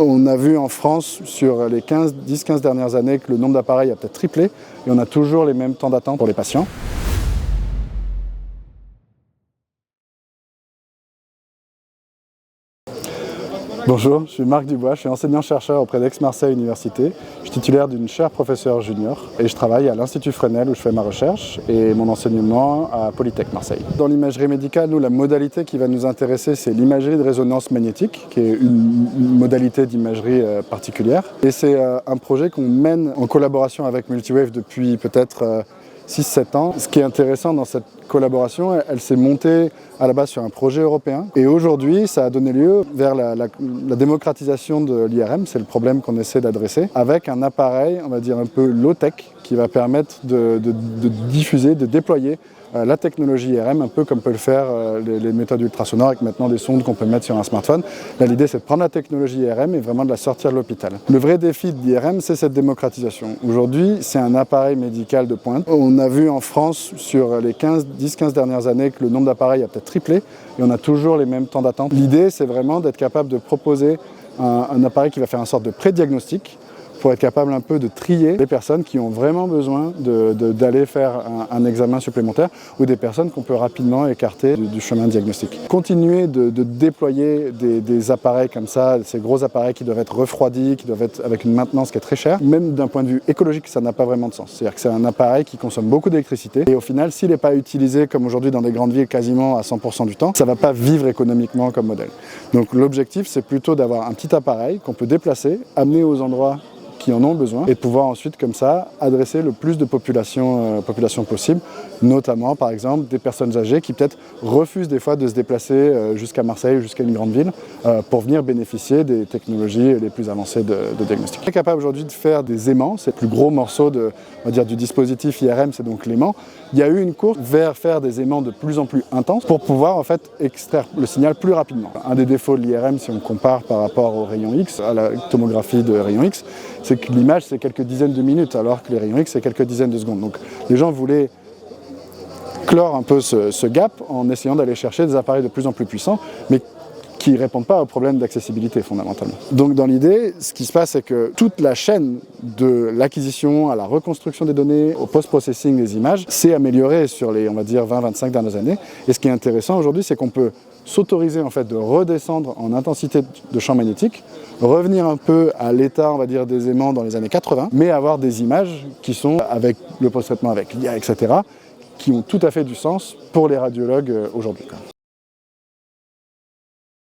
On a vu en France, sur les 10-15 dernières années, que le nombre d'appareils a peut-être triplé et on a toujours les mêmes temps d'attente pour les patients. Bonjour, je suis Marc Dubois, je suis enseignant-chercheur auprès d'Aix-Marseille Université. Je suis titulaire d'une chaire professeur junior et je travaille à l'Institut Fresnel où je fais ma recherche et mon enseignement à Polytech Marseille. Dans l'imagerie médicale, nous, la modalité qui va nous intéresser, c'est l'imagerie de résonance magnétique, qui est une modalité d'imagerie particulière. Et c'est un projet qu'on mène en collaboration avec Multiwave depuis peut-être 6-7 ans. Ce qui est intéressant dans cette collaboration, elle s'est montée à la base sur un projet européen et aujourd'hui ça a donné lieu vers la démocratisation de l'IRM, c'est le problème qu'on essaie d'adresser, avec un appareil, on va dire un peu low-tech, qui va permettre de diffuser, de déployer la technologie IRM, un peu comme peut le faire les méthodes ultrasonores avec maintenant des sondes qu'on peut mettre sur un smartphone. Là, l'idée, c'est de prendre la technologie IRM et vraiment de la sortir de l'hôpital. Le vrai défi de l'IRM, c'est cette démocratisation. Aujourd'hui, c'est un appareil médical de pointe. On a vu en France, sur les 10-15 dernières années, que le nombre d'appareils a peut-être triplé et on a toujours les mêmes temps d'attente. L'idée, c'est vraiment d'être capable de proposer un appareil qui va faire une sorte de pré-diagnostic, pour être capable un peu de trier les personnes qui ont vraiment besoin d'aller faire un examen supplémentaire ou des personnes qu'on peut rapidement écarter du chemin diagnostique. Continuer de déployer des appareils comme ça, ces gros appareils qui doivent être refroidis, qui doivent être avec une maintenance qui est très chère, même d'un point de vue écologique, ça n'a pas vraiment de sens. C'est-à-dire que c'est un appareil qui consomme beaucoup d'électricité et au final, s'il n'est pas utilisé comme aujourd'hui dans des grandes villes quasiment à 100% du temps, ça ne va pas vivre économiquement comme modèle. Donc l'objectif, c'est plutôt d'avoir un petit appareil qu'on peut déplacer, amener aux endroits qui en ont besoin et de pouvoir ensuite comme ça adresser le plus de population possible, notamment par exemple des personnes âgées qui peut-être refusent des fois de se déplacer jusqu'à Marseille ou jusqu'à une grande ville pour venir bénéficier des technologies les plus avancées de diagnostic. On est capable aujourd'hui de faire des aimants, c'est le plus gros morceau on va dire, du dispositif IRM, c'est donc l'aimant. Il y a eu une course vers faire des aimants de plus en plus intenses pour pouvoir en fait extraire le signal plus rapidement. Un des défauts de l'IRM, si on compare par rapport au rayon X, à la tomographie de rayon X, c'est que l'image c'est quelques dizaines de minutes alors que les rayons X c'est quelques dizaines de secondes. Donc les gens voulaient clore un peu ce gap en essayant d'aller chercher des appareils de plus en plus puissants, mais qui ne répondent pas aux problèmes d'accessibilité fondamentalement. Donc dans l'idée, ce qui se passe, c'est que toute la chaîne de l'acquisition à la reconstruction des données, au post-processing des images, s'est améliorée sur les, on va dire, 20-25 dernières années. Et ce qui est intéressant aujourd'hui, c'est qu'on peut s'autoriser en fait de redescendre en intensité de champ magnétique, revenir un peu à l'état, on va dire, des aimants dans les années 80, mais avoir des images qui sont avec le post-traitement, avec l'IA, etc., qui ont tout à fait du sens pour les radiologues aujourd'hui.